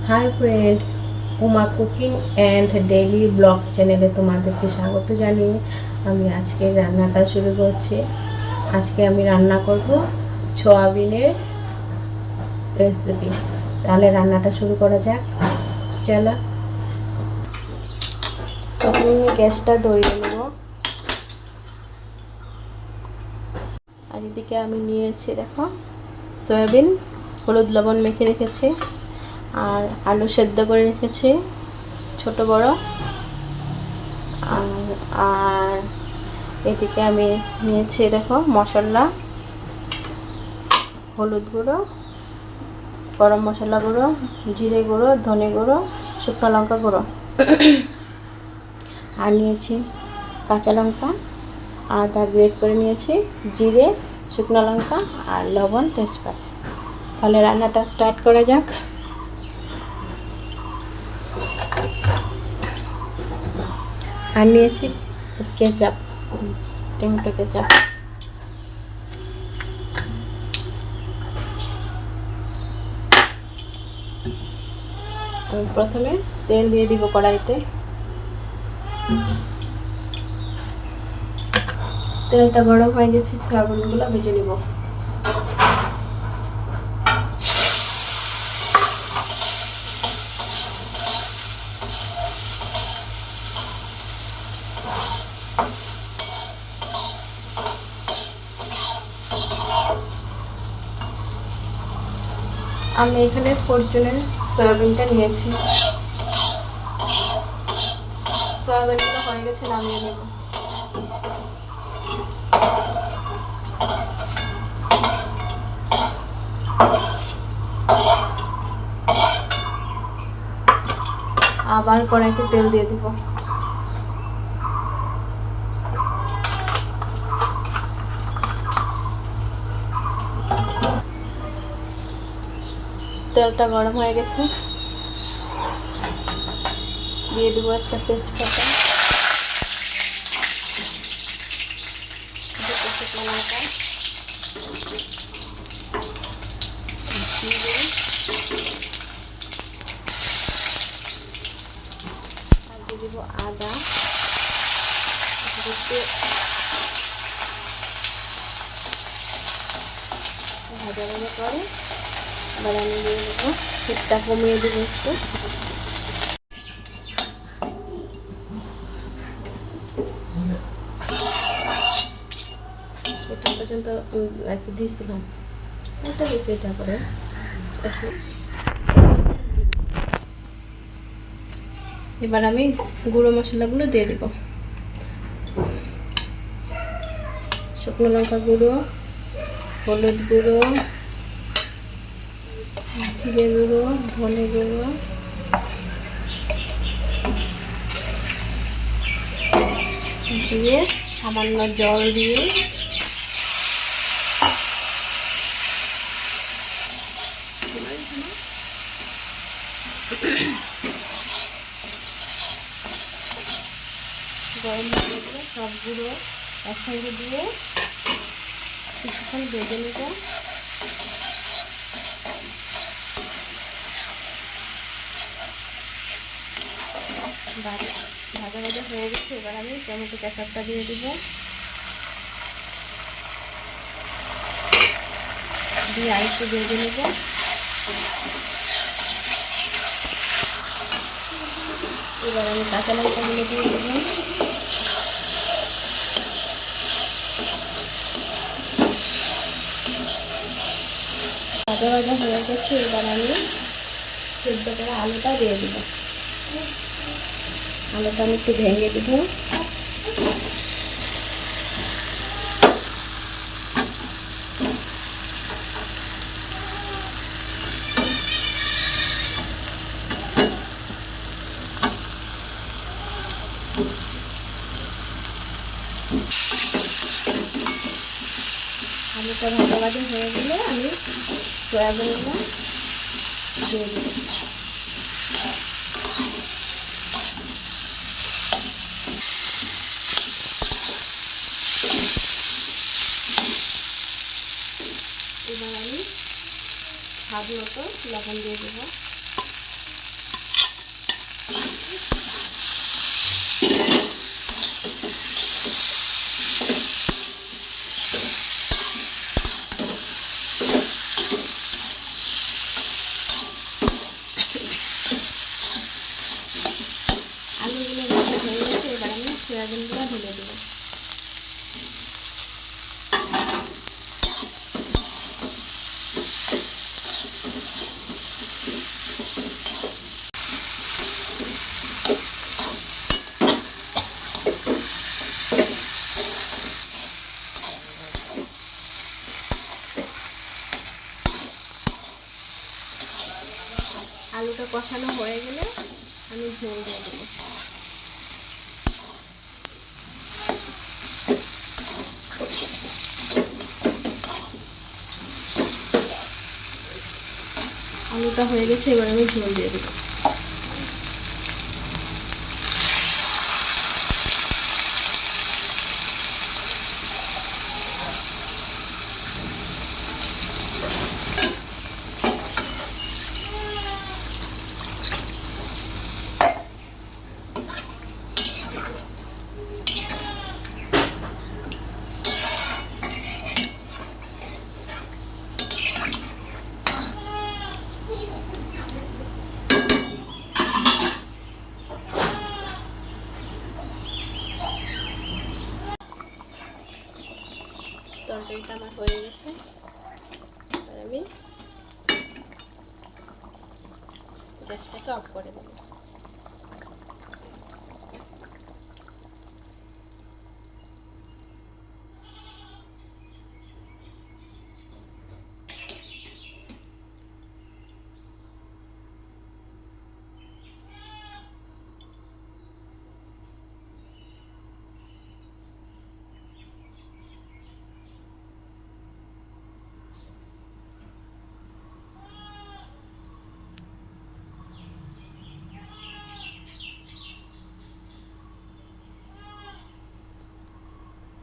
Hi friend, Uma cooking and daily blog চ্যানেলে তোমাদেরকে স্বাগত জানিয়ে আমি আজকে রান্নাটা শুরু করছি। আজকে আমি রান্না করব সোয়াবিনের রেসিপি। তাহলে রান্নাটা শুরু করা যাক, চলো। প্রথমে আমি গ্যাসটা ধরিয়ে নেব। আর এদিকে আমি নিয়েছি, দেখো, সয়াবিন হলুদ লবণ মেখে রেখেছি, আর আলু সেদ্ধ করে রেখেছি ছোট বড়। আর এদিকে আমি নিয়েছি, দেখো, মশলা, হলুদ গুঁড়ো, গরম মশলা গুঁড়ো, জিরে গুঁড়ো, ধনে গুঁড়ো, শুকনো লঙ্কা গুঁড়ো। আর নিয়েছি কাঁচা লঙ্কা, আদা গ্রেট করে নিয়েছি, জিরে, শুকনো লঙ্কা আর লবণ, তেজপাতা। তাহলে রান্নাটা স্টার্ট করা যাক। আর নিয়েছি কেচাপ, টমেটো কেচাপ। প্রথমে তেল দিয়ে দিব কড়াইতে। তেলটা গরম হয়ে গেছে, সয়াবিনগুলো ভেজে নিব। আমি এখানে ফরচুনের সয়াবিনটা নিয়েছি। সয়াবিনটা হয়ে গেছে, নামিয়ে নেব। আবার কড়াইতে তেল দিয়ে দিব। তেলটা গরম হয়ে গেছে, দিয়ে দেবো একটা তেজপাতা, দুটো শুকনো লঙ্কা, জিরে আর দিয়ে দেবো আদা। ভাজা ভাজা করে আবার আমি দিয়ে দেবো, হিটটা কমিয়ে দেবো একটু। এটা পর্যন্ত আর কি দিয়েছিলাম, এটা বেশি, এটা করে এবার আমি গুঁড়ো মশলাগুলো দিয়ে দেব। শুকনো লঙ্কা গুঁড়ো, হলুদ গুঁড়ো, জিরে গুঁড়ো, ধনে গুঁড়ো, দিয়ে সামান্য জল দিয়ে গরম মশলাগুলো সবগুলো একসঙ্গে দিয়ে কিছুক্ষণ ভেজে নেব। ভাজা ভাজা হয়ে গেছে, এবার আমি টমেটো কেচাপটা দিয়ে দিব। দিয়ে আরেকটু ভেজে নেব। এবার আমি কাঁচা লঙ্কাগুলো দিয়ে দেবো। ভাজা ভাজা হয়ে গেছে, এবার আমি সেদ্ধ করে আলুটা দিয়ে দেব। আলুটা আমি একটু ভেঙে দেবো। আলুটা ভাজা ভাজা হয়ে গেলে আমি সয়াবিনটা দিয়ে দেবো। এবার আমি স্বাদ মতো লবণ দিয়ে দেবো। কষানো হয়ে গেলে আমি ঝোল দিয়ে দেবো। আলুটা হয়ে গেছে, এবার আমি ঝোল দিয়ে দেবো। তরকারিটা আমার হয়ে গেছে, আমি গ্যাসটাকে অফ করে দেবো।